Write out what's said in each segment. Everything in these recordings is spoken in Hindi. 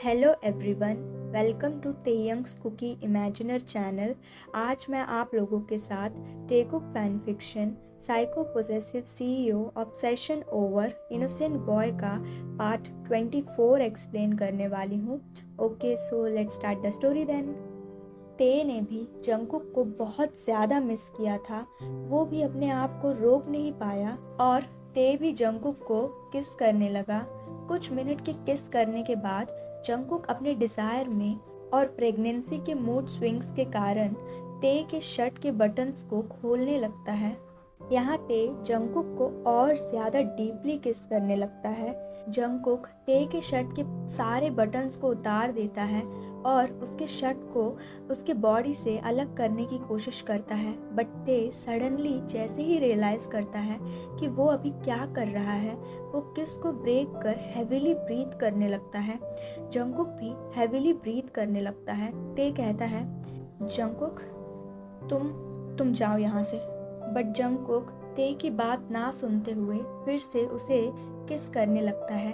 Hello everyone, welcome to Taeyang's cookie imaginer channel. आज मैं आप लोगों के साथ Taekook fan fiction psycho possessive CEO obsession over innocent boy का पार्ट 24 एक्सप्लेन करने वाली हूँ। Okay, so let's start the story then. ते ने भी जंगकुक को बहुत ज़्यादा मिस किया था। वो भी अपने आप को रोक नहीं पाया और ते भी जंगकुक को किस करने लगा। कुछ मिनट के किस करने के बाद जंगकुक अपने डिज़ायर में और प्रेगनेंसी के मूड स्विंग्स के कारण ते के शर्ट के बटन्स को खोलने लगता है। यहाँ ते जंगकुक को और ज़्यादा डीपली किस करने लगता है। जंगकुक ते के शर्ट के सारे बटन्स को उतार देता है और उसके शर्ट को उसके बॉडी से अलग करने की कोशिश करता है। बट ते सडनली जैसे ही रियलाइज़ करता है कि वो अभी क्या कर रहा है, वो किस को ब्रेक कर हैवीली ब्रीथ करने लगता है। जंगकुक भी हैवीली ब्रीथ करने लगता है। ते कहता है, जंगकुक तुम जाओ यहाँ से। बट जंगकुक ते की बात ना सुनते हुए फिर से उसे किस करने लगता है।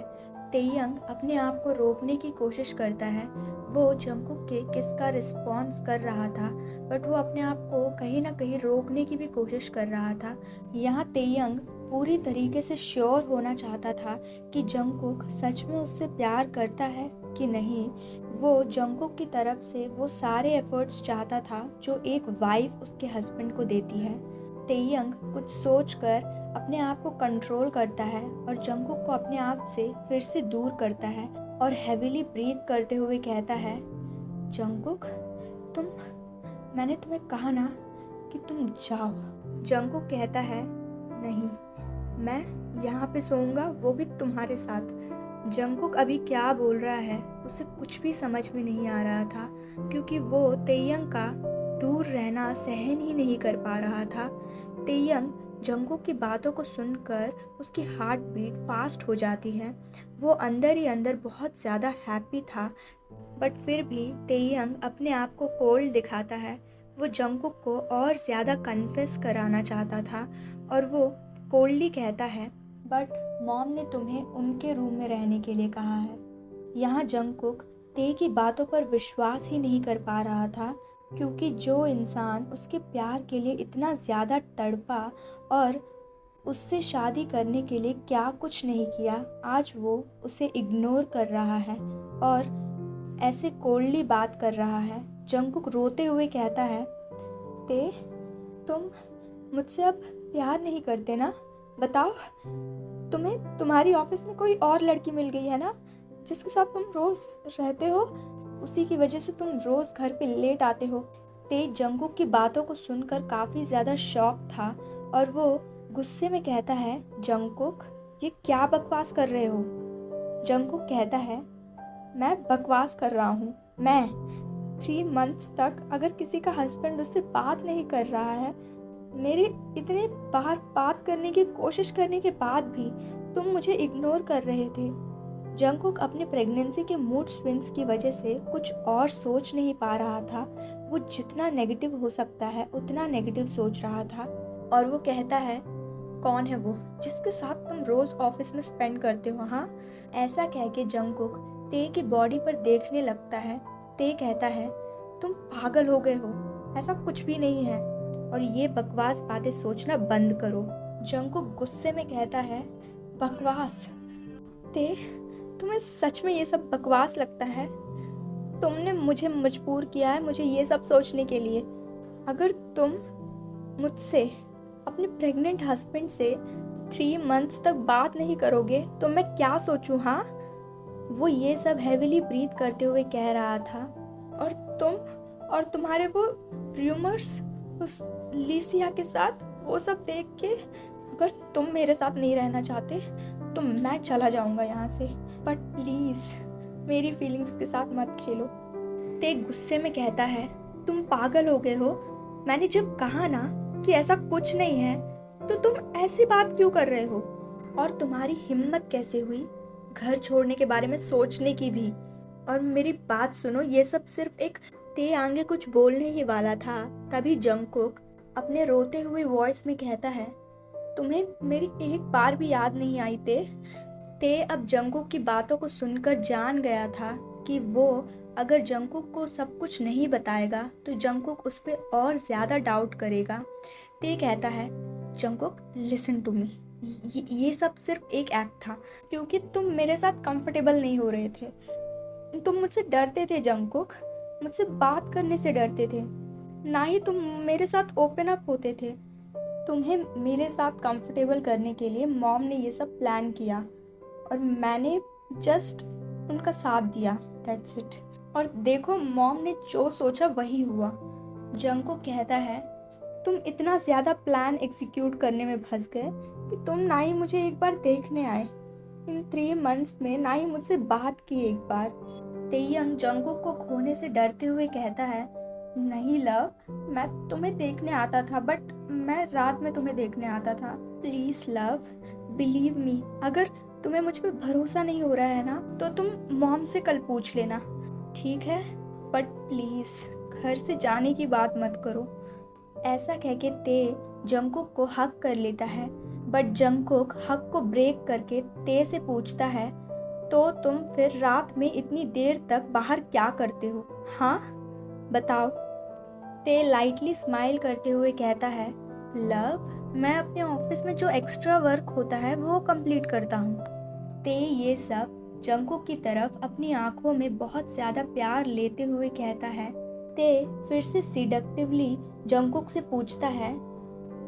तेयंग अपने आप को रोकने की कोशिश करता है। वो जंगकुक के किस का रिस्पॉन्स कर रहा था, बट वो अपने आप को कहीं ना कहीं रोकने की भी कोशिश कर रहा था। यहाँ तेयंग पूरी तरीके से श्योर होना चाहता था कि जंगकुक सच में उससे प्यार करता है कि नहीं। वो जंगकुक की तरफ से वो सारे एफर्ट्स चाहता था जो एक वाइफ उसके हस्बैंड को देती है। तेयंग कुछ सोचकर अपने आप को कंट्रोल करता है और जंगकुक को अपने आप से फिर से दूर करता है और हैवीली ब्रीथ करते हुए कहता है, जंगकुक मैंने तुम्हें कहा ना कि तुम जाओ। जंगकुक कहता है, नहीं, मैं यहाँ पे सोऊंगा, वो भी तुम्हारे साथ। जंगकुक अभी क्या बोल रहा है उसे कुछ भी समझ में नहीं आ रहा था, क्योंकि वो तेयंग का दूर रहना सहन ही नहीं कर पा रहा था। तेयंग जंगकुक की बातों को सुनकर उसकी हार्ट बीट फास्ट हो जाती है। वो अंदर ही अंदर बहुत ज़्यादा हैप्पी था, बट फिर भी तेयंग अपने आप को कोल्ड दिखाता है। वो जंगकुक को और ज़्यादा कन्फेस कराना चाहता था और वो कोल्डली कहता है, बट मॉम ने तुम्हें उनके रूम में रहने के लिए कहा है। यहाँ जंगकुक ते की बातों पर विश्वास ही नहीं कर पा रहा था, क्योंकि जो इंसान उसके प्यार के लिए इतना ज़्यादा तड़पा और उससे शादी करने के लिए क्या कुछ नहीं किया, आज वो उसे इग्नोर कर रहा है और ऐसे कोल्डली बात कर रहा है। जंगकुक रोते हुए कहता है, ते तुम मुझसे अब प्यार नहीं करते ना? बताओ, तुम्हें तुम्हारी ऑफिस में कोई और लड़की मिल गई है ना, जिसके साथ तुम रोज़ रहते हो? उसी की वजह से तुम रोज़ घर पे लेट आते हो। ते जंगकुक की बातों को सुनकर काफ़ी ज़्यादा शॉक था और वो गुस्से में कहता है, जंगकुक ये क्या बकवास कर रहे हो? जंगकुक कहता है, मैं बकवास कर रहा हूँ? मैं 3 मंथ्स तक अगर किसी का हस्बैंड उससे बात नहीं कर रहा है, मेरे इतने बार बात करने की कोशिश करने के बाद भी तुम मुझे इग्नोर कर रहे थे। जंगकुक अपने प्रेगनेंसी के मूड स्विंग्स की वजह से कुछ और सोच नहीं पा रहा था। वो जितना नेगेटिव हो सकता है उतना नेगेटिव सोच रहा था और वो कहता है, कौन है वो जिसके साथ तुम रोज ऑफिस में स्पेंड करते हो? हाँ, ऐसा कह के जंगकुक ते की बॉडी पर देखने लगता है। ते कहता है, तुम पागल हो गए हो, ऐसा कुछ भी नहीं है और ये बकवास बातें सोचना बंद करो। जंगकुक गुस्से में कहता है, बकवास? ते तुम्हें सच में ये सब बकवास लगता है? तुमने मुझे मजबूर किया है मुझे ये सब सोचने के लिए। अगर तुम मुझसे अपने प्रेग्नेंट हस्बैंड से 3 मंथ्स तक बात नहीं करोगे तो मैं क्या सोचूं? हाँ, वो ये सब हैवीली ब्रीथ करते हुए कह रहा था। और तुम और तुम्हारे वो र्यूमर्स उस लिसिया के साथ, वो सब देख के अगर तुम मेरे साथ नहीं रहना चाहते तो मैं चला जाऊंगा यहाँ से, बट प्लीज़ मेरी फीलिंग्स के साथ मत खेलो। ते गुस्से में कहता है, तुम पागल हो गए हो? मैंने जब कहा ना कि ऐसा कुछ नहीं है, तो तुम ऐसी बात क्यों कर रहे हो? और तुम्हारी हिम्मत कैसे हुई घर छोड़ने के बारे में सोचने की भी? और मेरी बात सुनो, ये सब सिर्फ एक ते आगे कुछ बोलने ही वाला था, तभी जंगकुक अपने रोते हुए वॉइस में कहता है, तुम्हें मेरी एक बार भी याद नहीं आई ते? ते अब जंगकुक की बातों को सुनकर जान गया था कि वो अगर जंगकुक को सब कुछ नहीं बताएगा तो जंगकुक उस पर और ज़्यादा डाउट करेगा। ते कहता है, जंगकुक लिसन टू मी, ये सब सिर्फ एक एक्ट था क्योंकि तुम मेरे साथ कंफर्टेबल नहीं हो रहे थे। तुम मुझसे डरते थे जंगकुक, मुझसे बात करने से डरते थे, ना ही तुम मेरे साथ ओपन अप होते थे। तुम्हें मेरे साथ कंफर्टेबल करने के लिए मॉम ने ये सब प्लान किया और मैंने जस्ट उनका साथ दिया, दैट्स इट। और देखो मॉम ने जो सोचा वही हुआ। जंगकुक कहता है, तुम इतना ज़्यादा प्लान एग्जीक्यूट करने में फंस गए कि तुम ना ही मुझे एक बार देखने आए, इन 3 मंथ्स में ना ही मुझसे बात की एक बार। तेयंग जंगकुक को खोने से डरते हुए कहता है, नहीं लव, मैं तुम्हें देखने आता था, बट मैं रात में तुम्हें देखने आता था। Please love, believe me. अगर तुम्हें मुझ पर भरोसा नहीं हो रहा है ना तो तुम मॉम से कल पूछ लेना, ठीक है? बट प्लीज घर से जाने की बात मत करो। ऐसा कह के ते जंगकुक को हक कर लेता है, बट जंगकुक हक को ब्रेक करके ते से पूछता है, तो तुम फिर रात में इतनी देर तक बाहर क्या करते हो? हाँ बताओ। ते लाइटली स्माइल करते हुए कहता है, लव, मैं अपने ऑफिस में जो एक्स्ट्रा वर्क होता है वो कंप्लीट करता हूँ। ते ये सब जंगकुक की तरफ अपनी आंखों में बहुत ज़्यादा प्यार लेते हुए कहता है। ते फिर से सिडक्टिवली जंगकुक से पूछता है,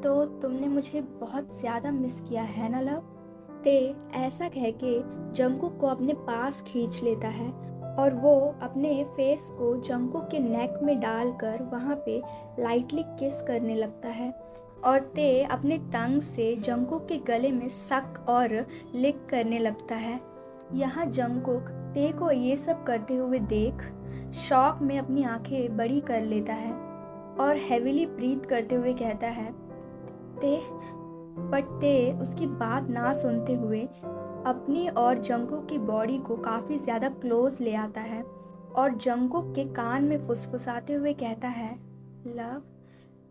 तो तुमने मुझे बहुत ज़्यादा मिस किया है ना लव? ते ऐसा कह के जंगकुक को अपने पास खींच लेता है और वो अपने फेस को जंगकुक के नेक में डालकर वहाँ पे लाइटली किस करने लगता है और ते अपने टंग से जंगकुक के गले में सक और लिक करने लगता है। यहाँ जंगकुक ते को ये सब करते हुए देख शॉक में अपनी आंखें बड़ी कर लेता है और हेविली ब्रीथ करते हुए कहता है, ते। बट ते उसकी बात ना सुनते हुए अपनी और जंगकुक की बॉडी को काफ़ी ज़्यादा क्लोज ले आता है और जंगकुक के कान में फुसफुसाते हुए कहता है, लव,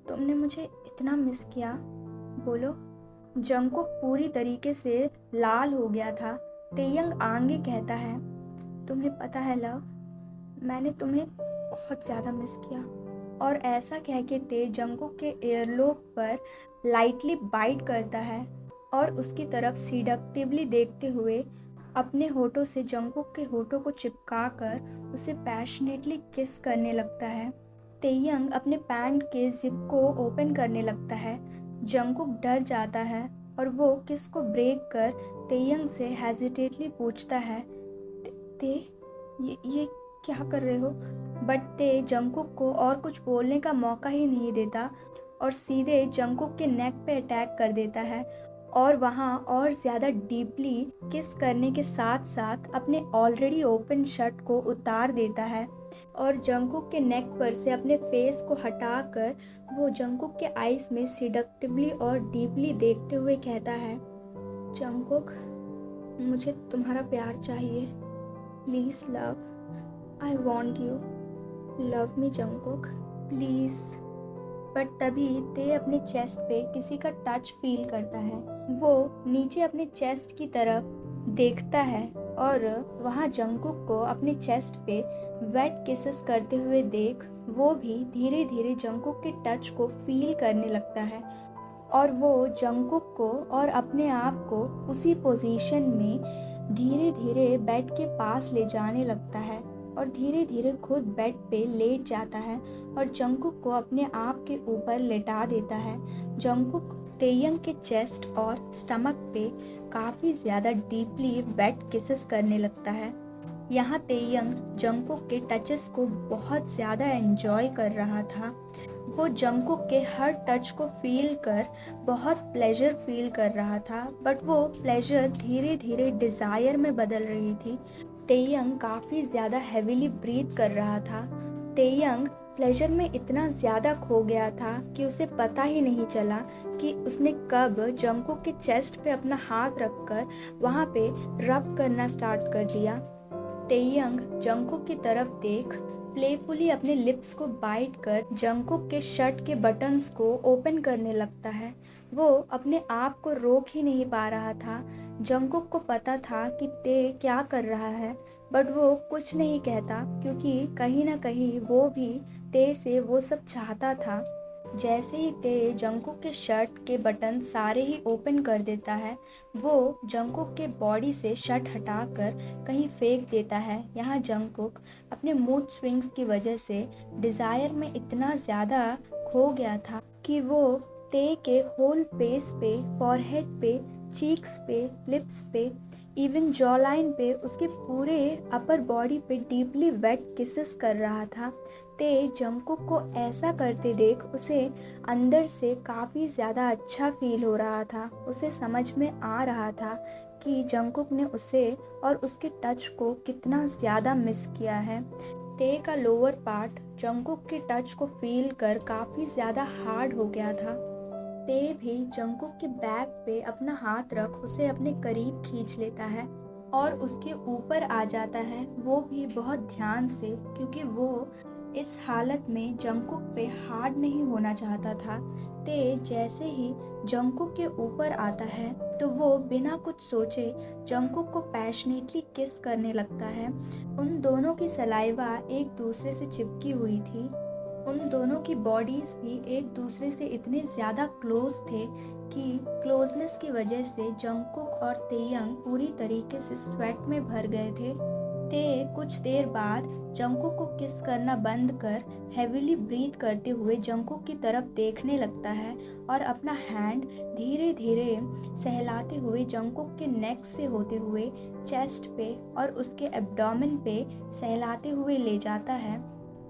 तुमने मुझे इतना मिस किया, बोलो। जंगकुक पूरी तरीके से लाल हो गया था। तेयंग आगे कहता है, तुम्हें पता है लव, मैंने तुम्हें बहुत ज़्यादा मिस किया। और ऐसा कह के ते जंगकुक के एयरलोब पर लाइटली बाइट करता है और उसकी तरफ सीडक्टिवली देखते हुए अपने होठों से जंगकुक के होठों को चिपकाकर उसे पैशनेटली किस करने लगता है। तेयंग अपने पैंट के जिप को ओपन करने लगता है। जंगकुक डर जाता है और वो किस को ब्रेक कर तेयंग से हेजिटेटली पूछता है, ते ये क्या कर रहे हो? बट ते जंगकुक को और कुछ बोलने का मौका ही नहीं देता और सीधे जंगकुक के नेक पे अटैक कर देता है और वहाँ और ज़्यादा डीपली किस करने के साथ साथ अपने ऑलरेडी ओपन शर्ट को उतार देता है और जंगकुक के नेक पर से अपने फेस को हटाकर वो जंगकुक के आईज में सिडक्टिवली और डीपली देखते हुए कहता है, जंगकुक, मुझे तुम्हारा प्यार चाहिए, please love, I want you, love me Jungkook, please. But तभी ते अपने चेस्ट पे किसी का टच फील करता है। वो नीचे अपने चेस्ट की तरफ देखता है और वहाँ जंगकुक को अपने चेस्ट पे वेट किसेस करते हुए देख वो भी धीरे धीरे जंगकुक के टच को फील करने लगता है और वो जंगकुक को और अपने आप को उसी पोजीशन में धीरे धीरे बेड के पास ले जाने लगता है और धीरे धीरे खुद बेड पे लेट जाता है और जंगकुक को अपने आप के ऊपर लेटा देता है। जंगकुक तेयंग के चेस्ट और स्टमक पे काफ़ी ज़्यादा डीपली वेट किसेस करने लगता है। यहाँ तेयंग जंगकुक के टचेस को बहुत ज़्यादा एंजॉय कर रहा था। वो जंगकुक के हर टच को फील कर बहुत प्लेजर फील कर रहा था, बट वो प्लेजर धीरे धीरे डिज़ायर में बदल रही थी। तेयंग काफ़ी ज़्यादा हेविली ब्रीथ कर रहा था। तेयंग प्लेजर में इतना ज़्यादा खो गया था कि उसे पता ही नहीं चला कि उसने कब जंगकुक के चेस्ट पे अपना हाथ रखकर वहाँ पे रब करना स्टार्ट कर दिया। तेयंग जंगकुक की तरफ देख प्लेफुली अपने लिप्स को बाइट कर जंगकुक के शर्ट के बटन्स को ओपन करने लगता है। वो अपने आप को रोक ही नहीं पा रहा था। जंगकुक को पता था कि ते क्या कर रहा है। बट वो कुछ नहीं कहता क्योंकि कहीं ना कहीं वो भी ते से वो सब चाहता था। जैसे ही ते जंगकुक के शर्ट के बटन सारे ही ओपन कर देता है, वो जंगकुक के बॉडी से शर्ट हटाकर कहीं फेंक देता है। यहाँ जंगकुक अपने मूड स्विंग्स की वजह से डिज़ायर में इतना ज़्यादा खो गया था कि वो ते के होल फेस पे, फॉरहेड पे, चीक्स पे, लिप्स पे, इवन जॉ लाइन पे, उसके पूरे अपर बॉडी पे डीपली वेट किसेस कर रहा था। ते जंगकुक को ऐसा करते देख उसे अंदर से काफ़ी ज़्यादा अच्छा फील हो रहा था। उसे समझ में आ रहा था कि जंगकुक ने उसे और उसके टच को कितना ज़्यादा मिस किया है। ते का लोअर पार्ट जंगकुक के टच को फील कर काफ़ी ज़्यादा हार्ड हो गया था। ते भी जंगकुक के बैक पे अपना हाथ रख उसे अपने करीब खींच लेता है और उसके ऊपर आ जाता है, वो भी बहुत ध्यान से, क्योंकि वो इस हालत में जंगकुक पे हार्ड नहीं होना चाहता था। ते जैसे ही जंगकुक के ऊपर आता है तो वो बिना कुछ सोचे जंगकुक को पैशनेटली किस करने लगता है। उन दोनों की सलाइवा एक दूसरे से चिपकी हुई थी। उन दोनों की बॉडीज़ भी एक दूसरे से इतने ज़्यादा क्लोज थे कि क्लोजनेस की वजह से जंगकुक और तेयंग पूरी तरीके से स्वेट में भर गए थे। ते कुछ देर बाद जंगकुक को किस करना बंद कर हेविली ब्रीथ करते हुए जंगकुक की तरफ देखने लगता है और अपना हैंड धीरे धीरे सहलाते हुए जंगकुक के नेक से होते हुए चेस्ट पे और उसके एब्डोमेन पे सहलाते हुए ले जाता है।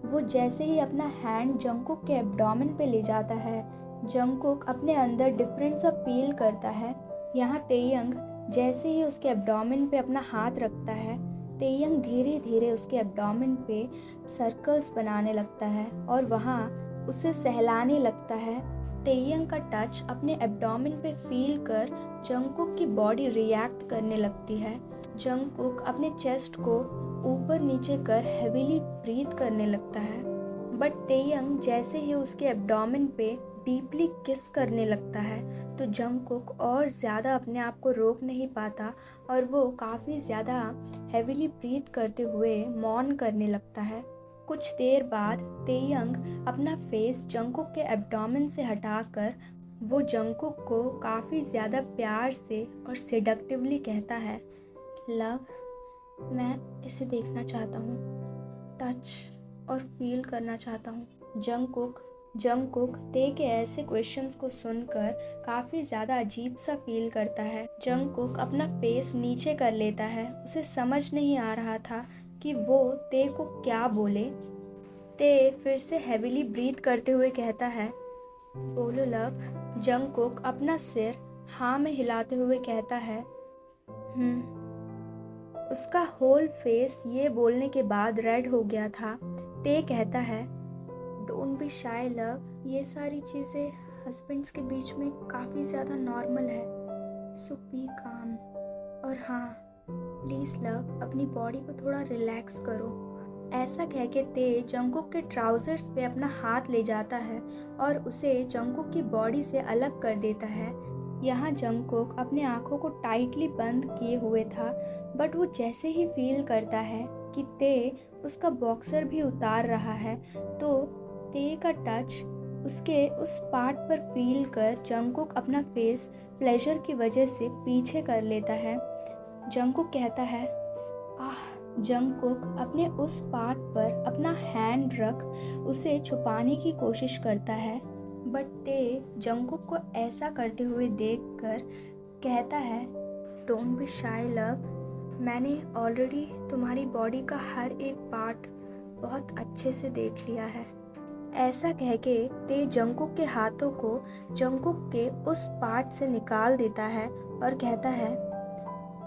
वो जैसे ही अपना हैंड जंगकुक के एब्डोमेन पे ले जाता है, जंगकुक अपने अंदर डिफरेंट सा फील करता है। यहाँ तेयंग जैसे ही उसके एब्डोमेन पे अपना हाथ रखता है, तेयंग धीरे धीरे उसके एब्डोमेन पे सर्कल्स बनाने लगता है और वहाँ उसे सहलाने लगता है। तेयंग का टच अपने एब्डोमेन पे फील कर जंगकुक की बॉडी रिएक्ट करने लगती है। जंगकुक अपने चेस्ट को ऊपर नीचे कर हेविली ब्रीथ करने लगता है, बट तेयंग जैसे ही उसके एब्डोमेन पे डीपली किस करने लगता है तो जंगकुक और ज़्यादा अपने आप को रोक नहीं पाता और वो काफ़ी ज़्यादा हेविली ब्रीथ करते हुए मौन करने लगता है। कुछ देर बाद तेयंग अपना फेस जंगकुक के एब्डोमेन से हटाकर वो जंगकुक को काफ़ी ज़्यादा प्यार से और सेडक्टिवली कहता है, लव, मैं इसे देखना चाहता हूँ, टच और फील करना चाहता हूँ। जंगकुक ते के ऐसे क्वेश्चंस को सुनकर काफ़ी ज़्यादा अजीब सा फील करता है। जंगकुक अपना फेस नीचे कर लेता है। उसे समझ नहीं आ रहा था कि वो ते को क्या बोले। ते फिर से हेविली ब्रीथ करते हुए कहता है, बोलो लव। जंगकुक अपना सिर हाँ में हिलाते हुए कहता है, उसका होल फेस ये बोलने के बाद रेड हो गया था। ते कहता है, डोंट बी शाय लव, ये सारी चीज़ें हस्बैंड्स के बीच में काफ़ी ज़्यादा नॉर्मल है, सो बी काम। और हाँ, प्लीज़ लव, अपनी बॉडी को थोड़ा रिलैक्स करो। ऐसा कह के ते जंगकुक के ट्राउज़र्स पे अपना हाथ ले जाता है और उसे जंगकुक की बॉडी से अलग कर देता है। यहाँ जंगकुक अपने आँखों को टाइटली बंद किए हुए था, बट वो जैसे ही फील करता है कि ते उसका बॉक्सर भी उतार रहा है तो ते का टच उसके उस पार्ट पर फील कर जंगकुक अपना फेस प्लेजर की वजह से पीछे कर लेता है। जंगकुक कहता है, आह। जंगकुक अपने उस पार्ट पर अपना हैंड रख उसे छुपाने की कोशिश करता है, बट ते जंगकुक को ऐसा करते हुए देखकर कहता है, डोंट बी शाय लव, मैंने ऑलरेडी तुम्हारी बॉडी का हर एक पार्ट बहुत अच्छे से देख लिया है। ऐसा कह के ते जंगकुक के हाथों को जंगकुक के उस पार्ट से निकाल देता है और कहता है,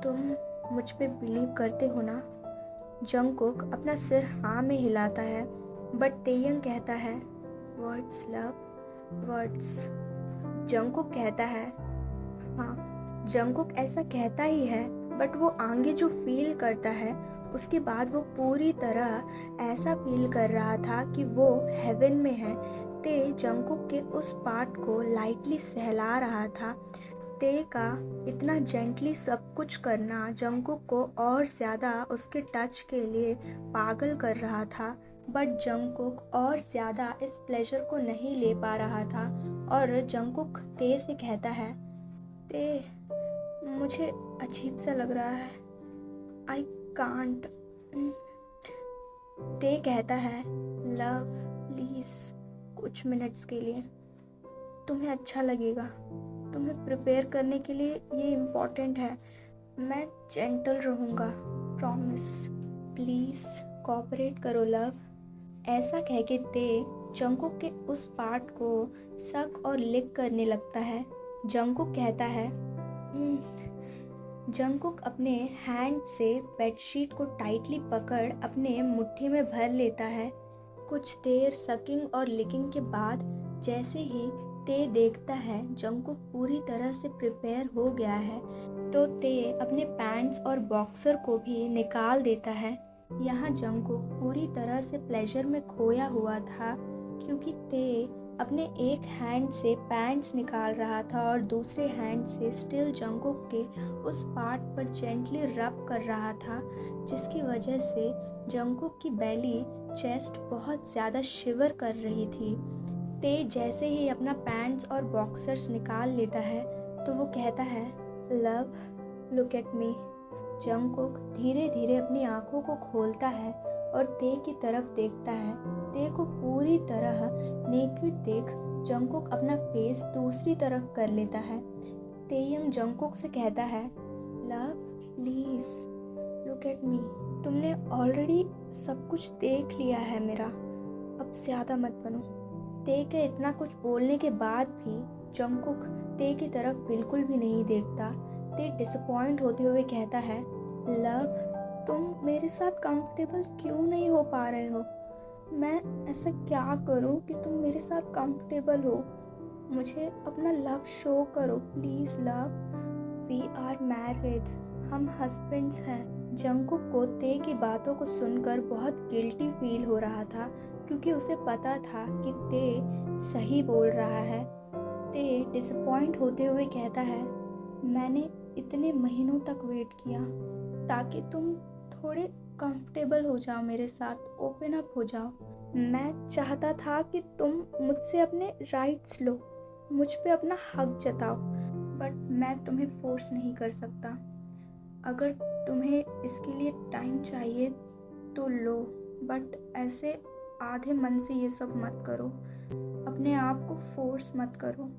तुम मुझ पे बिलीव करते हो ना? जंगकुक अपना सिर हाँ में हिलाता है, बट तेयंग कहता है, वर्ड्स लव, वर्ड्स। जंगकुक कहता है, हाँ। जंगकुक ऐसा कहता ही है, बट वो आगे जो फील करता है उसके बाद वो पूरी तरह ऐसा फील कर रहा था कि वो हेवन में है। ते जंगकुक के उस पार्ट को लाइटली सहला रहा था। ते का इतना जेंटली सब कुछ करना जंगकुक को और ज़्यादा उसके टच के लिए पागल कर रहा था, बट जंगकुक और ज़्यादा इस प्लेजर को नहीं ले पा रहा था और जंगकुक ते से कहता है, ते मुझे अजीब सा लग रहा है, आई कांट। ते कहता है, लव प्लीज़ कुछ मिनट्स के लिए, तुम्हें अच्छा लगेगा, तुम्हें प्रिपेयर करने के लिए ये इम्पोर्टेंट है, मैं जेंटल रहूँगा, प्रॉमिस, प्लीज़ कोऑपरेट करो लव। ऐसा कह के ते जंगकुक के उस पार्ट को सक और लिक करने लगता है। जंगकुक कहता है, जंगकुक अपने हैंड से बेडशीट को टाइटली पकड़ अपने मुट्ठी में भर लेता है। कुछ देर सकिंग और लिकिंग के बाद जैसे ही ते देखता है जंगकुक पूरी तरह से प्रिपेयर हो गया है, तो ते अपने पैंट्स और बॉक्सर को भी निकाल देता है। यहाँ जंगकुक पूरी तरह से प्लेजर में खोया हुआ था, क्योंकि ते अपने एक हैंड से पैंट्स निकाल रहा था और दूसरे हैंड से स्टिल जंगकुक के उस पार्ट पर जेंटली रब कर रहा था, जिसकी वजह से जंगकुक की बेली चेस्ट बहुत ज़्यादा शिवर कर रही थी। ते जैसे ही अपना पैंट्स और बॉक्सर्स निकाल लेता है तो वो कहता है, love look at me. Jungkook धीरे धीरे अपनी आंखों को खोलता है और ते की तरफ देखता है। ते को पूरी तरह नेकेड देख जंगकुक अपना फेस दूसरी तरफ कर लेता है। तेयंग जंगकुक से कहता है, love please look at me, तुमने ऑलरेडी सब कुछ देख लिया है मेरा, अब ज़्यादा मत बनो। ते के इतना कुछ बोलने के बाद भी जंगकुक ते की तरफ बिल्कुल भी नहीं देखता। ते डिसअपॉइंट होते हुए कहता है, लव तुम मेरे साथ कंफर्टेबल क्यों नहीं हो पा रहे हो? मैं ऐसा क्या करूं कि तुम मेरे साथ कंफर्टेबल हो? मुझे अपना लव शो करो please love. We are married, हम हस्बैंड्स हैं। जंगकुक को ते की बातों को सुनकर बहुत गिल्टी फील हो रहा था, क्योंकि उसे पता था कि ते सही बोल रहा है। ते डिसअपॉइंट होते हुए कहता है, मैंने इतने महीनों तक वेट किया ताकि तुम थोड़े कंफर्टेबल हो जाओ मेरे साथ, ओपन अप हो जाओ। मैं चाहता था कि तुम मुझसे अपने राइट्स लो, मुझ पे अपना हक जताओ, बट मैं तुम्हें फोर्स नहीं कर सकता। अगर तुम्हें इसके लिए टाइम चाहिए तो लो, बट ऐसे आधे मन से ये सब मत करो, अपने आप को फोर्स मत करो।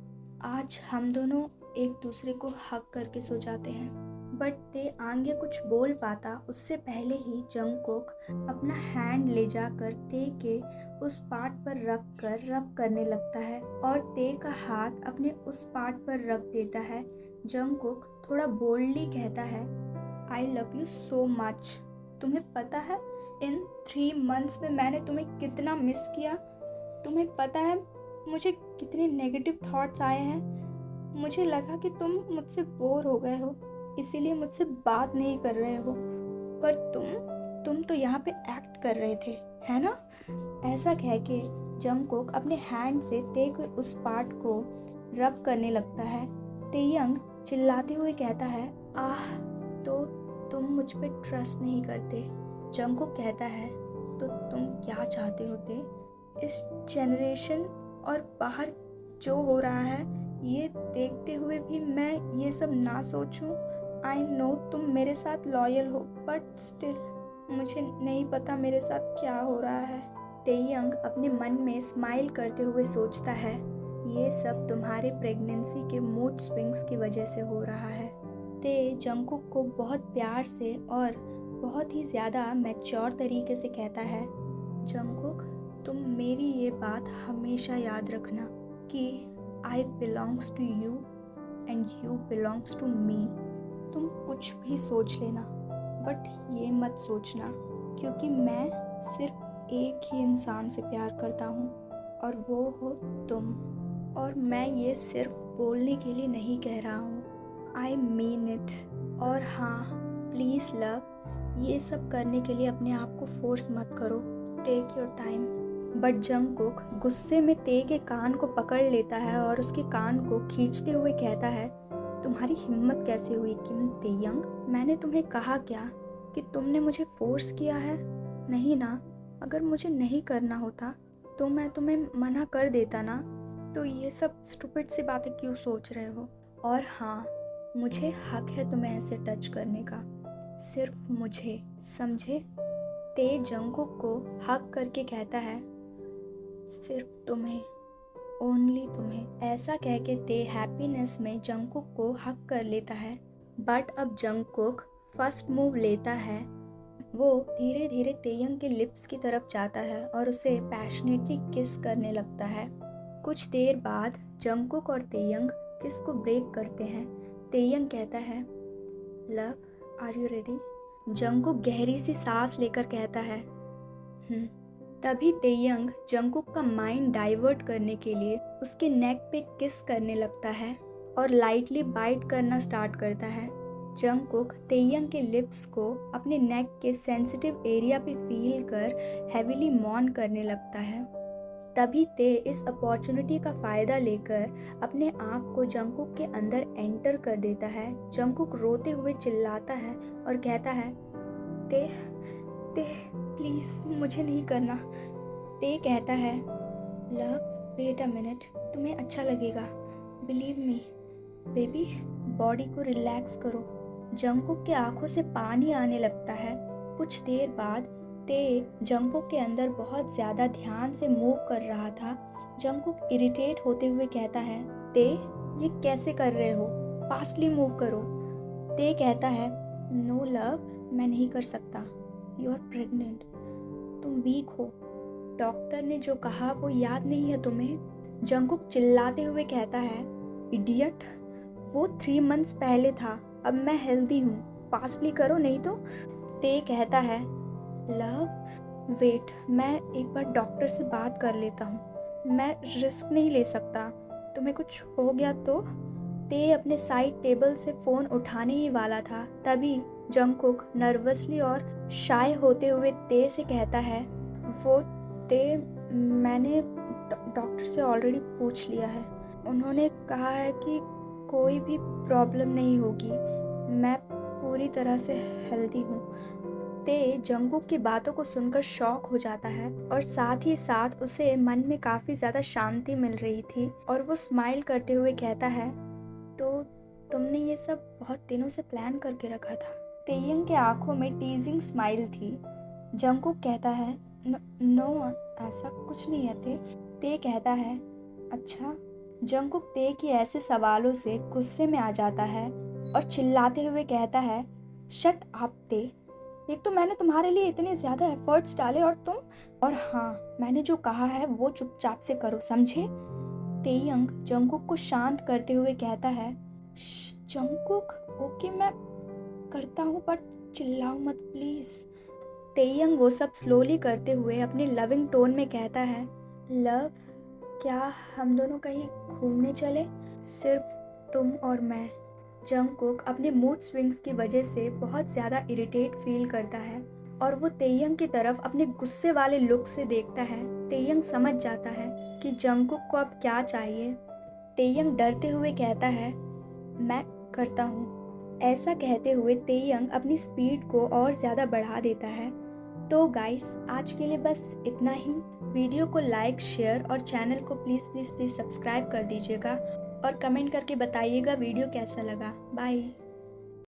आज हम दोनों एक दूसरे को हक करके सो जाते हैं। बट ते आगे कुछ बोल पाता उससे पहले ही जंगकुक अपना हैंड ले जाकर ते के उस पार्ट पर रब करने लगता है और ते का हाथ अपने उस पार्ट पर रख देता है। जंगकुक थोड़ा बोल्डली कहता है, I love you so much. तुम्हें पता है इन 3 months में मैंने तुम्हें कितना मिस किया? तुम्हें पता है मुझे कितने नेगेटिव थॉट्स आए हैं? मुझे लगा कि तुम मुझसे बोर हो गए हो, इसीलिए मुझसे बात नहीं कर रहे हो, पर तुम तो यहाँ पे एक्ट कर रहे थे, है ना? ऐसा कह के जंगकुक अपने हैंड से ते के उस पार्ट को रब करने लगता है। तेयंग चिल्लाते हुए कहता है, आह, तो तुम मुझ पे ट्रस्ट नहीं करते। जंगकुक कहता है, तो तुम क्या चाहते होते? इस जनरेशन और बाहर जो हो रहा है ये देखते हुए भी मैं ये सब ना सोचूं? आई नो तुम मेरे साथ लॉयल हो, बट स्टिल मुझे नहीं पता मेरे साथ क्या हो रहा है। तेयंग अपने मन में स्माइल करते हुए सोचता है, ये सब तुम्हारे प्रेगनेंसी के मूड स्विंग्स की वजह से हो रहा है। ते जंगकुक को बहुत प्यार से और बहुत ही ज़्यादा मैच्योर तरीके से कहता है, जंगकुक तुम मेरी ये बात हमेशा याद रखना कि I belongs to you and you belongs to me. तुम कुछ भी सोच लेना, बट ये मत सोचना, क्योंकि मैं सिर्फ एक ही इंसान से प्यार करता हूँ और वो हो तुम। और मैं ये सिर्फ बोलने के लिए नहीं कह रहा हूँ, आई मीन इट। और हाँ, प्लीज़ लव, ये सब करने के लिए अपने आप को फोर्स मत करो, take your time. But Jungkook गुस्से में ते के कान को पकड़ लेता है और उसके कान को खींचते हुए कहता है, तुम्हारी हिम्मत कैसे हुई किम तेयंग? मैंने तुम्हें कहा क्या कि तुमने मुझे फोर्स किया है? नहीं ना। अगर मुझे नहीं करना होता तो मैं तुम्हें मना कर देता ना। तो ये सब स्टूपिड सी बातें क्यों सोच रहे हो? और हाँ, मुझे हक है तुम्हें ऐसे टच करने का, सिर्फ मुझे, समझे? ते जंगकुक को हक करके कहता है, सिर्फ तुम्हें, ओनली तुम्हें। ऐसा कह के ते हैप्पीनेस में जंगकुक को हक कर लेता है। बट अब जंगकुक फर्स्ट मूव लेता है। वो धीरे धीरे तेयंग के लिप्स की तरफ जाता है और उसे पैशनेटली किस करने लगता है। कुछ देर बाद जंगकुक और तेयंग किस को ब्रेक करते हैं। तेयंग कहता है, love, are you ready? Jungkook गहरी सी सांस लेकर कहता है, तभी तेयंग जंगकुक का माइंड डाइवर्ट करने के लिए उसके नेक पे किस करने लगता है और लाइटली बाइट करना स्टार्ट करता है। जंगकुक तेयंग के लिप्स को अपने नेक के सेंसिटिव एरिया पे फील कर हैवीली मॉन करने लगता है। तभी ते इस अपॉर्चुनिटी का फ़ायदा लेकर अपने आप को जंगकुक के अंदर एंटर कर देता है। जंगकुक रोते हुए चिल्लाता है और कहता है, ते ते प्लीज़ मुझे नहीं करना। ते कहता है, लव, वेट अ मिनट, तुम्हें अच्छा लगेगा, बिलीव मी बेबी, बॉडी को रिलैक्स करो। जंगकुक के आंखों से पानी आने लगता है। कुछ देर बाद ते जंगकुक के अंदर बहुत ज़्यादा ध्यान से मूव कर रहा था। जंगकुक इरिटेट होते हुए कहता है, ते ये कैसे कर रहे हो, फास्टली मूव करो। ते कहता है, नो लव, मैं नहीं कर सकता, यू आर प्रेग्नेंट, तुम वीक हो, डॉक्टर ने जो कहा वो याद नहीं है तुम्हें? जंगकुक चिल्लाते हुए कहता है, इडियट, वो 3 मंथ्स पहले था, अब मैं हेल्दी हूँ, फास्टली करो नहीं तो। ते कहता है, लव वेट, मैं एक बार डॉक्टर से बात कर लेता हूँ, मैं रिस्क नहीं ले सकता, तुम्हें कुछ हो गया तो। ते अपने साइड टेबल से फ़ोन उठाने ही वाला था, तभी जंगकुक नर्वसली और शाय होते हुए ते से कहता है, वो ते, मैंने डॉक्टर से ऑलरेडी पूछ लिया है, उन्होंने कहा है कि कोई भी प्रॉब्लम नहीं होगी, मैं पूरी तरह से हेल्दी हूँ। ते जंगकुक की बातों को सुनकर शॉक हो जाता है और साथ ही साथ उसे मन में काफ़ी ज़्यादा शांति मिल रही थी और वो स्माइल करते हुए कहता है, तो तुमने ये सब बहुत दिनों से प्लान करके रखा था। तेयंग के आंखों में टीजिंग स्माइल थी। जंगकुक कहता है, नो, ऐसा कुछ नहीं है ते। ते कहता है, अच्छा। जंगकुक ते की ऐसे सवालों से गुस्से में आ जाता है और चिल्लाते हुए कहता है, शट अप ते, एक तो मैंने तुम्हारे लिए इतने ज़्यादा एफर्ट्स डाले और हाँ, मैंने जो कहा है वो चुपचाप से करो, समझे? तेयंग जंगकुक को शांत करते हुए कहता है, जंगकुक, ओके मैं करता हूँ, बट चिल्लाओ मत प्लीज़। तेयंग वो सब स्लोली करते हुए अपने लविंग टोन में कहता है, लव, क्या हम दोनों कहीं घूमने चले, सिर्फ तुम और मैं? जंगकुक अपने मूड स्विंग्स की वजह से बहुत ज़्यादा इरिटेट फील करता है और वो तेयंग की तरफ अपने गुस्से वाले लुक से देखता है। तेयंग समझ जाता है कि जंगकुक को अब क्या चाहिए। तेयंग डरते हुए कहता है, मैं करता हूँ। ऐसा कहते हुए तेयंग अपनी स्पीड को और ज़्यादा बढ़ा देता है। तो गाइस, आज के लिए बस इतना ही। वीडियो को लाइक, शेयर और चैनल को प्लीज़ प्लीज़ प्लीज़ सब्सक्राइब कर दीजिएगा और कमेंट करके बताइएगा वीडियो कैसा लगा। बाय।